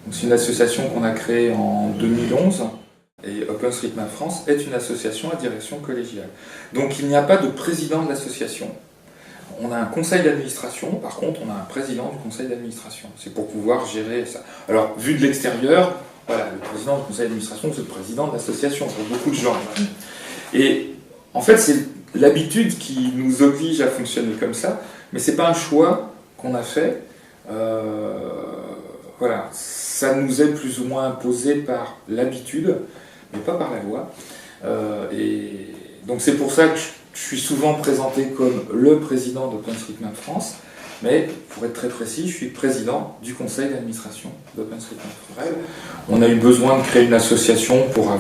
Donc, c'est une association qu'on a créée en 2011. Et OpenStreetMap France est une association à direction collégiale. Donc il n'y a pas de président de l'association. On a un conseil d'administration, par contre on a un président du conseil d'administration. C'est pour pouvoir gérer ça. Alors vu de l'extérieur, voilà, le président du conseil d'administration c'est le président de l'association, pour beaucoup de gens. Et en fait c'est l'habitude qui nous oblige à fonctionner comme ça, mais c'est pas un choix qu'on a fait. Voilà, ça nous est plus ou moins imposé par l'habitude, mais pas par la loi. Et donc c'est pour ça que je suis souvent présenté comme le président d'OpenStreetMap France, mais pour être très précis, je suis président du conseil d'administration d'OpenStreetMap France. On a eu besoin de créer une association pour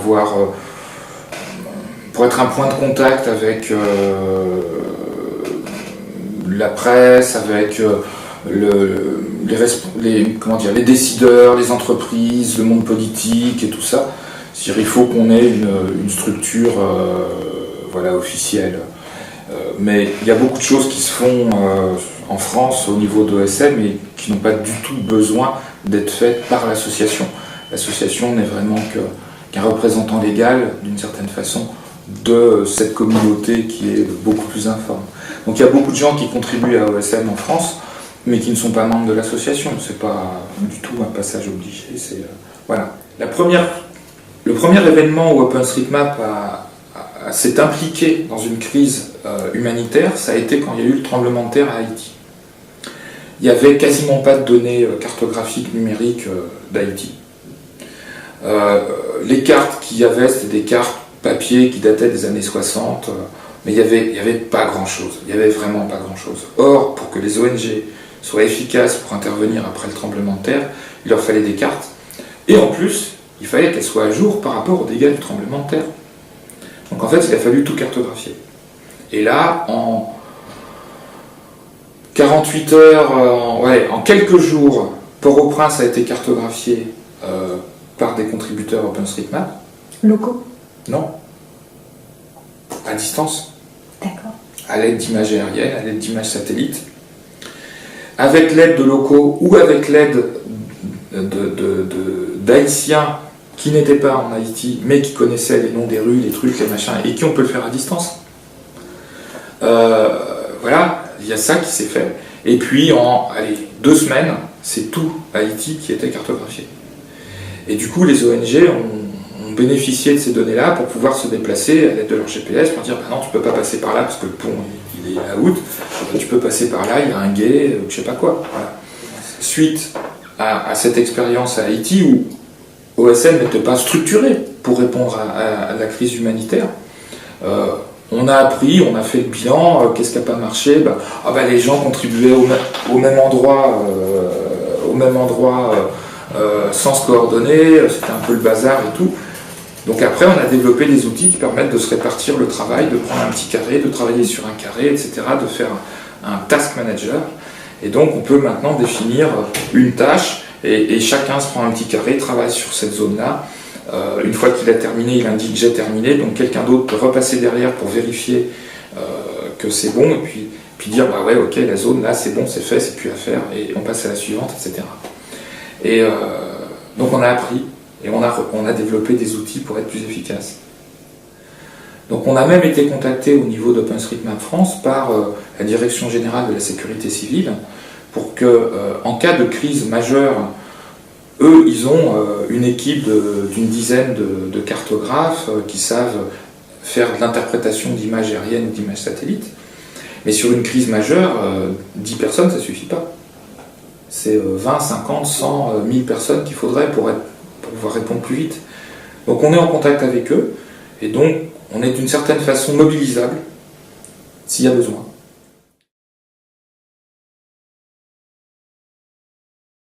être un point de contact avec la presse, avec les décideurs, les entreprises, le monde politique et tout ça. C'est-à-dire, il faut qu'on ait une structure officielle. Mais il y a beaucoup de choses qui se font en France au niveau d'OSM et qui n'ont pas du tout besoin d'être faites par l'association. L'association n'est vraiment qu'un représentant légal, d'une certaine façon, de cette communauté qui est beaucoup plus informe. Donc il y a beaucoup de gens qui contribuent à OSM en France, mais qui ne sont pas membres de l'association. C'est pas du tout un passage obligé. Voilà. Le premier événement où OpenStreetMap s'est impliqué dans une crise humanitaire, ça a été quand il y a eu le tremblement de terre à Haïti. Il n'y avait quasiment pas de données cartographiques numériques d'Haïti. Les cartes qu'il y avait, c'était des cartes papier qui dataient des années 60, mais il y avait pas grand-chose. Il n'y avait vraiment pas grand-chose. Or, pour que les ONG soient efficaces pour intervenir après le tremblement de terre, il leur fallait des cartes. Et en plus, il fallait qu'elles soient à jour par rapport aux dégâts du tremblement de terre. Donc en fait, il a fallu tout cartographier. Et là, en 48 heures, en quelques jours, Port-au-Prince a été cartographié par des contributeurs OpenStreetMap. Locaux? Non. À distance. D'accord. À l'aide d'images aériennes, à l'aide d'images satellites. Avec l'aide de locaux ou avec l'aide d'Haïtiens qui n'étaient pas en Haïti, mais qui connaissaient les noms des rues, les trucs, les machins, et qui on peut le faire à distance. Voilà, il y a ça qui s'est fait. Et puis en 2 semaines, c'est tout Haïti qui était cartographié. Et du coup, les ONG ont bénéficié de ces données-là pour pouvoir se déplacer à l'aide de leur GPS, pour dire bah non, tu peux pas passer par là parce que le pont il est à août, tu peux passer par là, il y a un gué, je sais pas quoi. Voilà. Suite à cette expérience à Haïti où OSM n'était pas structuré pour répondre à la crise humanitaire, on a appris, on a fait le bilan, qu'est-ce qui n'a pas marché, les gens contribuaient au même endroit, sans se coordonner, c'était un peu le bazar et tout. Donc après, on a développé des outils qui permettent de se répartir le travail, de prendre un petit carré, de travailler sur un carré, etc., de faire un task manager. Et donc on peut maintenant définir une tâche et chacun se prend un petit carré, travaille sur cette zone-là. Une fois qu'il a terminé, il indique j'ai terminé, donc quelqu'un d'autre peut repasser derrière pour vérifier que c'est bon et puis dire bah ouais ok la zone là c'est bon, c'est fait, c'est plus à faire et on passe à la suivante, etc. Et donc on a appris et on a développé des outils pour être plus efficaces. Donc on a même été contacté au niveau d'OpenStreetMap France par la Direction Générale de la Sécurité Civile pour que, en cas de crise majeure, eux, ils ont une équipe d'une dizaine de cartographes qui savent faire de l'interprétation d'images aériennes ou d'images satellites. Mais sur une crise majeure, 10 personnes, ça ne suffit pas. C'est 20, 50, 100, 1000 personnes qu'il faudrait pour pouvoir répondre plus vite. Donc on est en contact avec eux, et donc on est d'une certaine façon mobilisable s'il y a besoin.